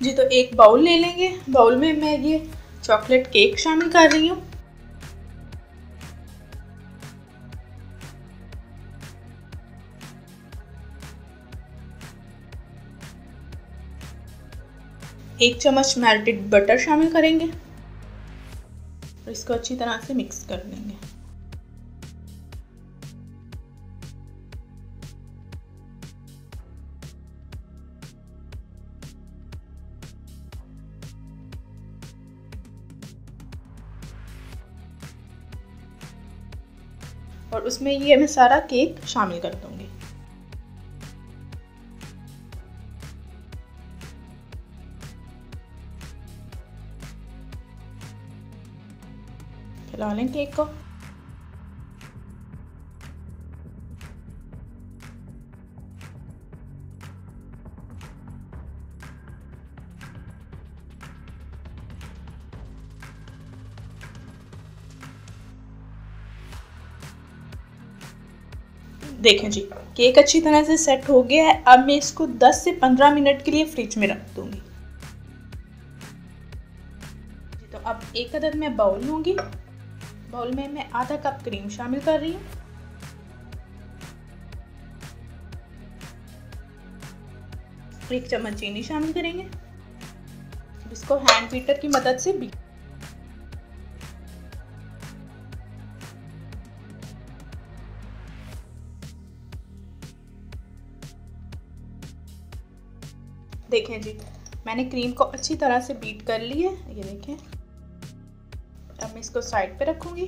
जी तो एक बाउल ले लेंगे, बाउल में मैं ये चॉकलेट केक शामिल कर रही हूँ। एक चम्मच मेल्टेड बटर शामिल करेंगे और इसको अच्छी तरह से मिक्स कर लेंगे। और उसमें ये मैं सारा केक शामिल कर दूंगी। फैला लें केक को। देखें जी, केक अच्छी तरह से सेट हो गया है। अब मैं इसको 10 से 15 मिनट के लिए फ्रिज में रख दूंगी। तो अब एक अदद मैं बाउल लूंगी। बाउल में मैं आधा कप क्रीम शामिल कर रही हूँ। एक चम्मच चीनी शामिल करेंगे। इसको हैंड बीटर की मदद से बीट। देखें जी, मैंने क्रीम को अच्छी तरह से बीट कर ली है, ये देखें। अब मैं इसको साइड पे रखूंगी।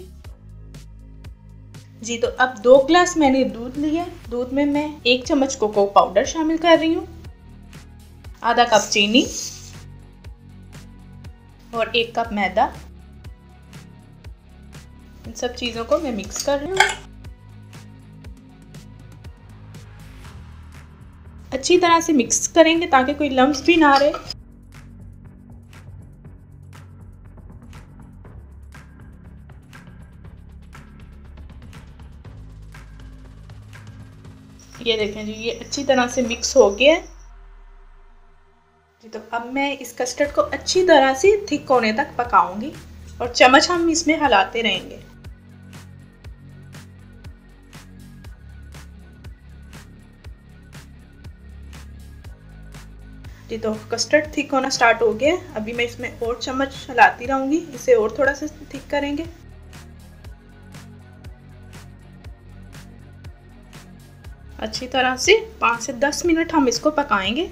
जी तो अब 2 ग्लास मैंने दूध लिया। दूध में मैं 1 चम्मच कोको पाउडर शामिल कर रही हूँ, आधा कप चीनी और 1 कप मैदा। इन सब चीज़ों को मैं मिक्स कर रही हूँ। अच्छी तरह से मिक्स करेंगे ताकि कोई लम्स भी ना रहे। ये देखें जी, ये अच्छी तरह से मिक्स हो गया है जी। तो अब मैं इस कस्टर्ड को अच्छी तरह से थिक होने तक पकाऊंगी और चम्मच हम इसमें हिलाते रहेंगे। जी तो कस्टर्ड थिक होना स्टार्ट हो गया है। अभी मैं इसमें और चम्मच हिलाती रहूंगी, इसे और थोड़ा सा थिक करेंगे। अच्छी तरह से 5 से 10 मिनट हम इसको पकाएंगे।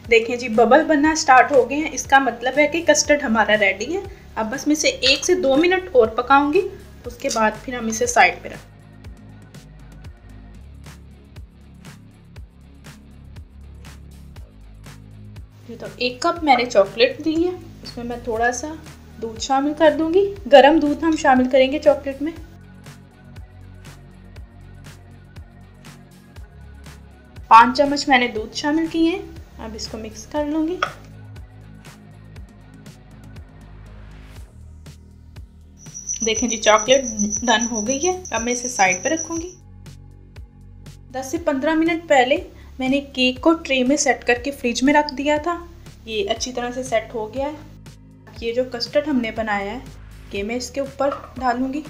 देखें जी, बबल बनना स्टार्ट हो गए हैं, इसका मतलब है कि कस्टर्ड हमारा रेडी है। अब बस मैं इसे 1 से 2 मिनट और पकाऊंगी, उसके बाद फिर हम इसे साइड पे रखें। तो 1 कप मैंने चॉकलेट ली है, उसमें मैं थोड़ा सा दूध शामिल कर दूंगी। गरम दूध हम शामिल करेंगे चॉकलेट में। 5 चम्मच मैंने दूध शामिल किए हैं। अब इसको मिक्स कर लूंगी। देखें जी, चॉकलेट डन हो गई है। अब मैं इसे साइड पे रखूंगी। 10 से 15 मिनट पहले मैंने केक को ट्रे में सेट करके फ्रिज में रख दिया था। ये अच्छी तरह से सेट हो गया है। ये जो कस्टर्ड हमने बनाया है, ये मैं इसके ऊपर डालूंगी।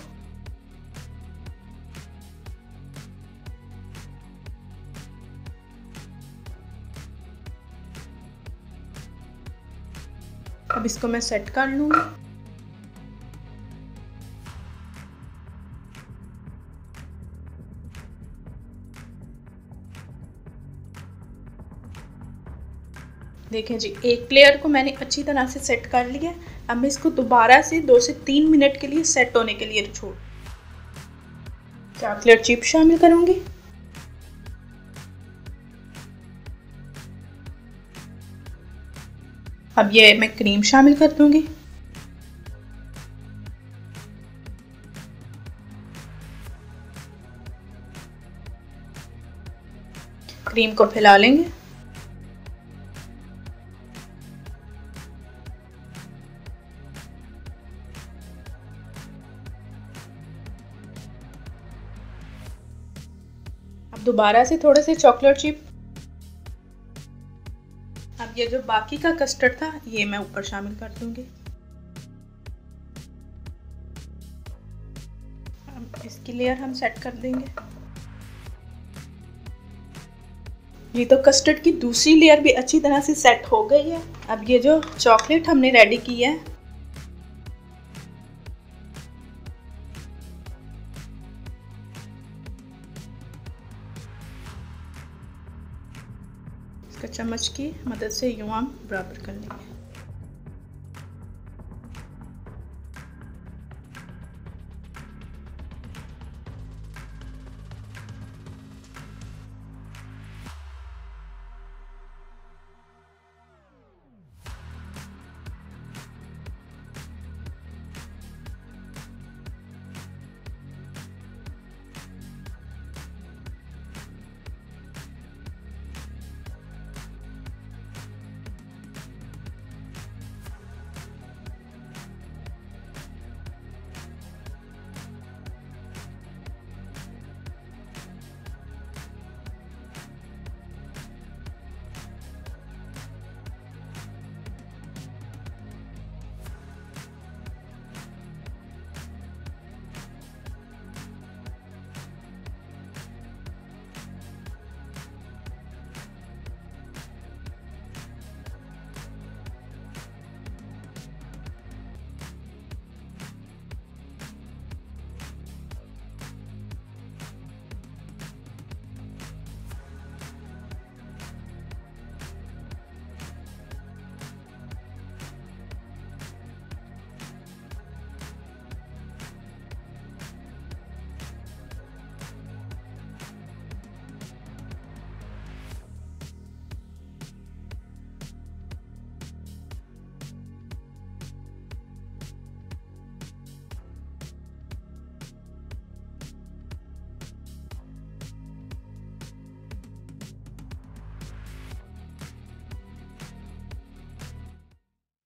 अब इसको मैं सेट कर लूंगी। देखें जी, एक लेयर को मैंने अच्छी तरह से सेट कर लिया। अब मैं इसको दोबारा से 2 से 3 मिनट के लिए सेट होने के लिए छोड़। चॉकलेट चिप शामिल करूंगी। अब ये मैं क्रीम शामिल कर दूंगी। क्रीम को फैला लेंगे। दोबारा से थोड़े से चॉकलेट चिप। अब ये जो बाकी का कस्टर्ड था ये मैं ऊपर शामिल कर दूंगी। अब इसकी लेयर हम सेट कर देंगे। ये तो कस्टर्ड की दूसरी लेयर भी अच्छी तरह से सेट हो गई है। अब ये जो चॉकलेट हमने रेडी की है इसका चम्मच की मदद से यूं हम बराबर कर लेंगे।